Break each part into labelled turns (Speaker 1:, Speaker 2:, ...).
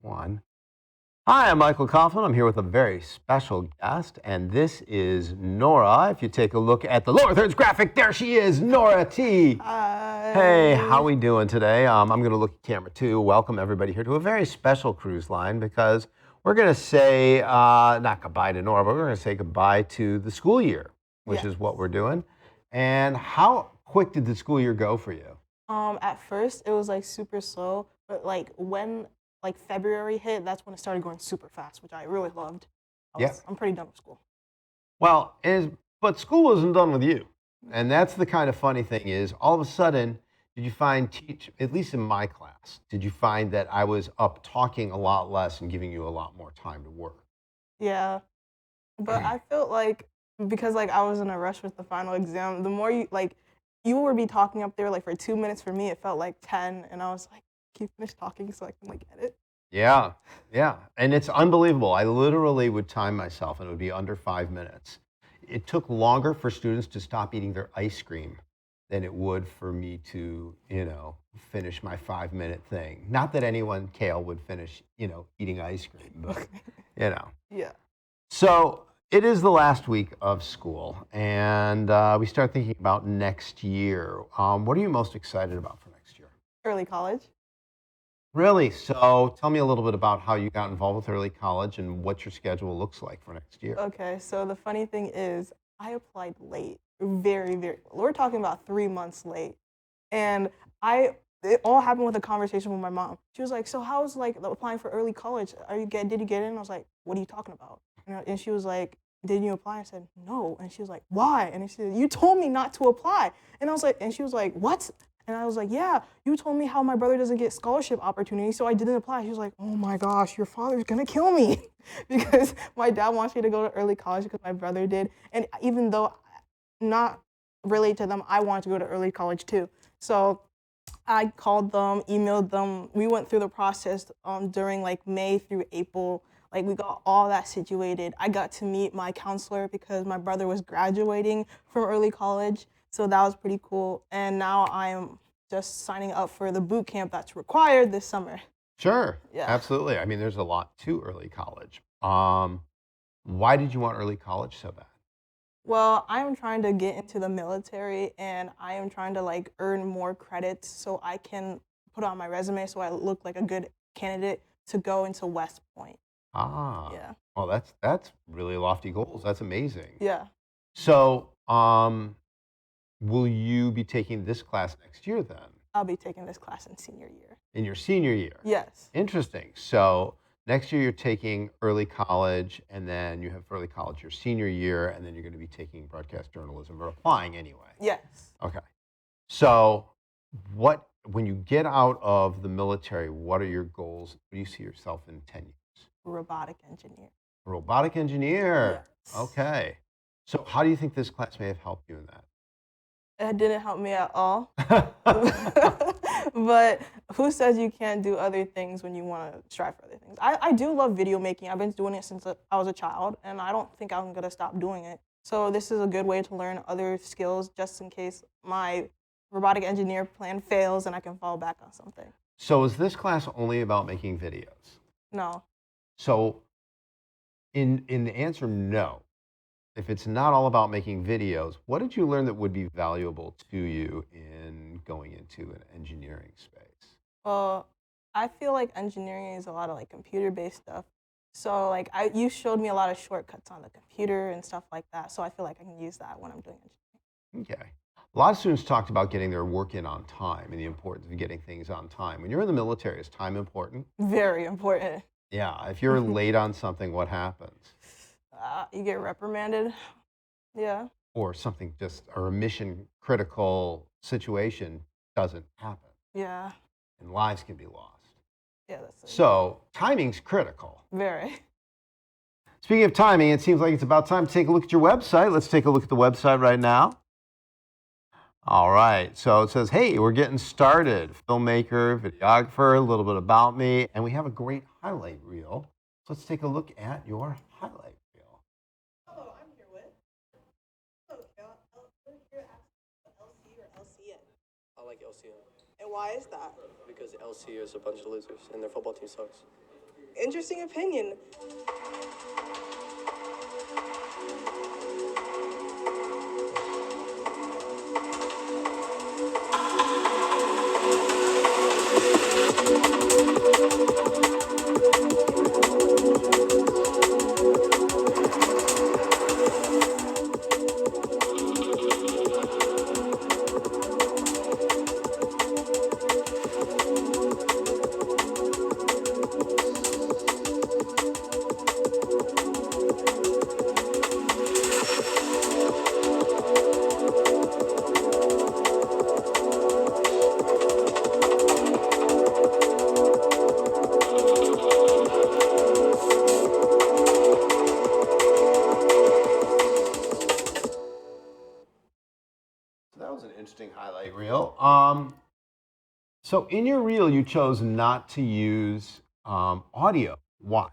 Speaker 1: One. Hi, I'm Michael Coughlin. I'm here with a very special guest, and this is Nora. If you take a look at the lower thirds graphic, there she is, Nora T. Hey, how we doing today? I'm going to look at camera two. Welcome everybody here to a very special cruise line because we're going to say not goodbye to Nora, but we're going to say goodbye to the school year, which is what we're doing. And how quick did the school year go for you?
Speaker 2: At first it was like super slow, but like when February hit, that's when it started going super fast, which I really loved. I'm pretty done with school.
Speaker 1: Well, but school isn't done with you. And that's the kind of funny thing is all of a sudden, did you find at least in my class, did you find that I was up talking a lot less and giving you a lot more time to work?
Speaker 2: Yeah, but I felt like because like I was in a rush with the final exam, the more you would be talking up there like for 2 minutes. For me, it felt like 10, and I was like, "Can you finish talking so I can like edit?"
Speaker 1: Yeah, yeah. And it's unbelievable. I literally would time myself and it would be under 5 minutes. It took longer for students to stop eating their ice cream than it would for me to, finish my 5 minute thing. Not that anyone, Kale, would finish, eating ice cream, but, you know.
Speaker 2: Yeah.
Speaker 1: So it is the last week of school, and we start thinking about next year. What are you most excited about for next year?
Speaker 2: Early college.
Speaker 1: Really? So tell me a little bit about how you got involved with early college and what your schedule looks like for next year.
Speaker 2: Okay, so the funny thing is, I applied late, very, very. We're talking about 3 months late, and it all happened with a conversation with my mom. She was like, "So how's like applying for early college? Did you get in?" I was like, "What are you talking about?" And she was like, "Didn't you apply?" I said, "No," and she was like, "Why?" And she said, "You told me not to apply," and I was like, and she was like, "What?" And I was like, "Yeah, you told me how my brother doesn't get scholarship opportunities, so I didn't apply." She was like, "Oh my gosh, your father's gonna kill me," because my dad wants me to go to early college because my brother did, and even though not related to them, I wanted to go to early college too. So I called them, emailed them. We went through the process during like May through April. Like we got all that situated. I got to meet my counselor because my brother was graduating from early college. So that was pretty cool. And now I'm just signing up for the boot camp that's required this summer.
Speaker 1: Sure.
Speaker 2: Yeah.
Speaker 1: Absolutely. I mean, there's a lot to early college. Why did you want early college so bad?
Speaker 2: Well, I am trying to get into the military and I am trying to like earn more credits so I can put on my resume so I look like a good candidate to go into West Point.
Speaker 1: Ah,
Speaker 2: Yeah.
Speaker 1: well, that's really lofty goals. That's amazing.
Speaker 2: Yeah.
Speaker 1: So, will you be taking this class next year then?
Speaker 2: I'll be taking this class in senior year.
Speaker 1: In your senior year?
Speaker 2: Yes.
Speaker 1: Interesting. So next year you're taking early college, and then you have early college your senior year, and then you're going to be taking broadcast journalism or applying anyway.
Speaker 2: Yes.
Speaker 1: Okay. So when you get out of the military, what are your goals? What do you see yourself in 10 years?
Speaker 2: Robotic engineer.
Speaker 1: A robotic engineer.
Speaker 2: Yes.
Speaker 1: Okay. So how do you think this class may have helped you in that?
Speaker 2: It didn't help me at all. But who says you can't do other things when you want to strive for other things? I do love video making. I've been doing it since I was a child, and I don't think I'm going to stop doing it. So this is a good way to learn other skills just in case my robotic engineer plan fails and I can fall back on something.
Speaker 1: So is this class only about making videos?
Speaker 2: No.
Speaker 1: So in the answer no, if it's not all about making videos, what did you learn that would be valuable to you in going into an engineering space?
Speaker 2: Well, I feel like engineering is a lot of like computer-based stuff. So like you showed me a lot of shortcuts on the computer and stuff like that. So I feel like I can use that when I'm doing engineering.
Speaker 1: Okay. A lot of students talked about getting their work in on time and the importance of getting things on time. When you're in the military, is time important?
Speaker 2: Very important.
Speaker 1: Yeah. If you're late on something, what happens?
Speaker 2: You get reprimanded. Yeah.
Speaker 1: Or something or a mission critical situation doesn't happen
Speaker 2: Yeah.
Speaker 1: and lives can be lost.
Speaker 2: Yeah, that's it.
Speaker 1: So timing's critical.
Speaker 2: Very.
Speaker 1: Speaking of timing, it seems like it's about time to take a look at your website. Let's take a look at the website right now. All right, so it says, hey, we're getting started. Filmmaker, videographer, a little bit about me, and we have a great highlight reel. So let's take a look at your highlight reel.
Speaker 2: Hello, I'm here with. Hello, Kale. We're here at LC or LCN.
Speaker 3: I like LCM
Speaker 2: And why is that?
Speaker 3: because LC is a bunch of losers and their football team sucks.
Speaker 2: Interesting opinion.
Speaker 1: That was an interesting highlight reel. So in your reel, you chose not to use audio. Why?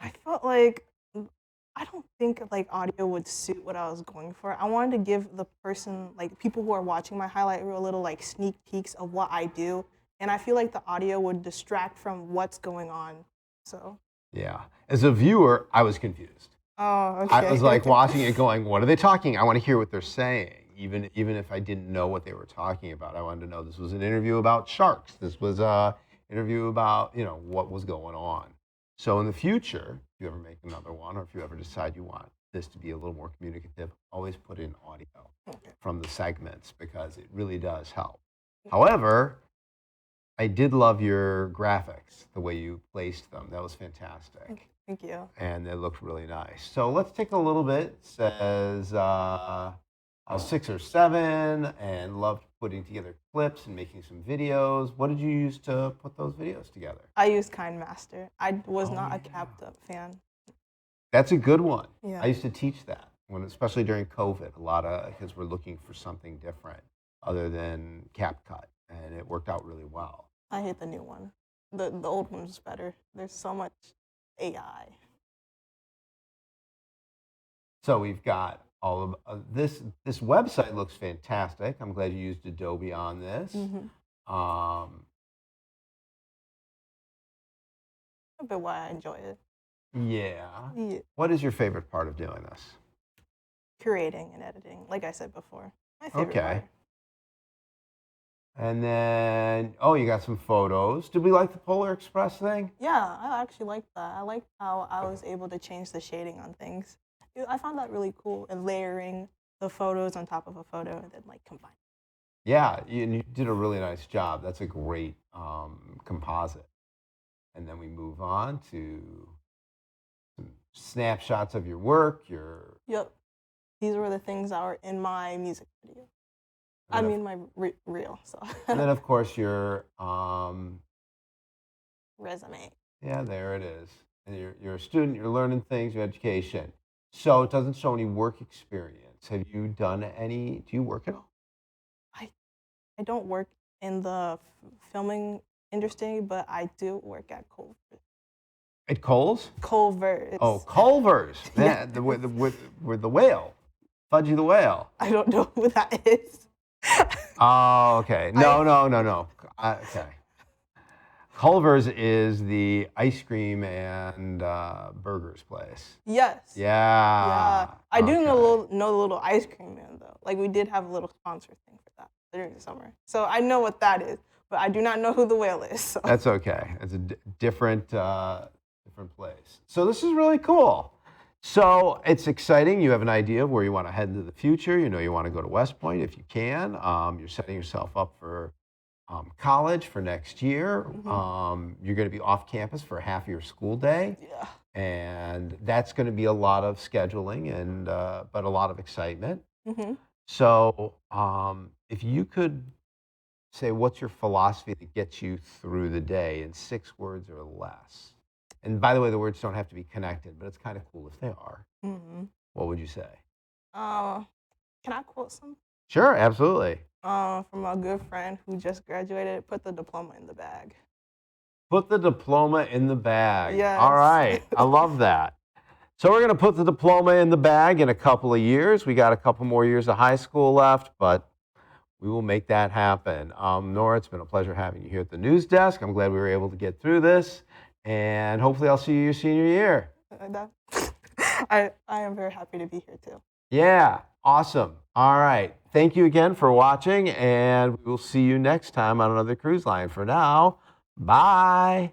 Speaker 2: I felt like I don't think like audio would suit what I was going for. I wanted to give the person, like people who are watching my highlight reel, a little like sneak peeks of what I do, and I feel like the audio would distract from what's going on. So.
Speaker 1: Yeah. As a viewer, I was confused.
Speaker 2: Oh, okay.
Speaker 1: I was like watching it going, what are they talking? I want to hear what they're saying. Even if I didn't know what they were talking about, I wanted to know this was an interview about sharks. This was a interview about, what was going on. So in the future, if you ever make another one, or if you ever decide you want this to be a little more communicative, always put in audio from the segments because it really does help. However, I did love your graphics, the way you placed them. That was fantastic.
Speaker 2: Thank you.
Speaker 1: And they looked really nice. So let's take a little bit. It says, I was 6 or 7 and loved putting together clips and making some videos. What did you use to put those videos together?
Speaker 2: I used KindMaster. I was not a CapCut fan.
Speaker 1: That's a good one.
Speaker 2: Yeah.
Speaker 1: I used to teach that, especially during COVID. A lot of kids were looking for something different other than CapCut, and it worked out really well.
Speaker 2: I hate the new one. The old one's better. There's so much AI.
Speaker 1: So we've got all of this. This website looks fantastic. I'm glad you used Adobe on this.
Speaker 2: A bit why I enjoy it.
Speaker 1: Yeah. What is your favorite part of doing this?
Speaker 2: Curating and editing, like I said before. My favorite part.
Speaker 1: And then, you got some photos. Did we like the Polar Express thing?
Speaker 2: Yeah, I actually liked that. I liked how I was able to change the shading on things. I found that really cool, and layering the photos on top of a photo and then like combine.
Speaker 1: Yeah, you did a really nice job. That's a great composite. And then we move on to some snapshots of your work.
Speaker 2: Yep. These were the things that were in my music video. I mean, my reel. So.
Speaker 1: And then, of course, your
Speaker 2: resume.
Speaker 1: Yeah, there it is. And you're a student. You're learning things. Your education. So it doesn't show any work experience. Have you done any? Do you work at all?
Speaker 2: I don't work in the filming industry, but I do work at Culver's.
Speaker 1: At Kohl's?
Speaker 2: Culver's.
Speaker 1: Oh, Culver's. Yeah, with the whale. Fudgy the Whale.
Speaker 2: I don't know who that is.
Speaker 1: Oh, okay. No. Okay. Culver's is the ice cream and burgers place.
Speaker 2: Yes.
Speaker 1: Yeah.
Speaker 2: I do know the little ice cream man though. Like we did have a little sponsor thing for that during the summer, so I know what that is. But I do not know who the whale is. So.
Speaker 1: That's okay. It's a different place. So this is really cool. So it's exciting. You have an idea of where you want to head into the future. You want to go to West Point if you can. You're setting yourself up for college for next year. You're going to be off campus for half of your school day.
Speaker 2: Yeah.
Speaker 1: And that's going to be a lot of scheduling and but a lot of excitement. So if you could say what's your philosophy that gets you through the day in 6 words or less? And by the way, the words don't have to be connected, but it's kind of cool if they are. What would you say?
Speaker 2: Can I quote some?
Speaker 1: Sure, absolutely.
Speaker 2: From a good friend who just graduated, put the diploma in the bag.
Speaker 1: Put the diploma in the bag.
Speaker 2: Yes.
Speaker 1: All right. I love that. So we're going to put the diploma in the bag in a couple of years. We got a couple more years of high school left, but we will make that happen. Nora, it's been a pleasure having you here at the news desk. I'm glad we were able to get through this. and hopefully I'll see you your senior year.
Speaker 2: I am very happy to be here too.
Speaker 1: Yeah, awesome. All right. Thank you again for watching, and we will see you next time on another cruise line. For now, bye.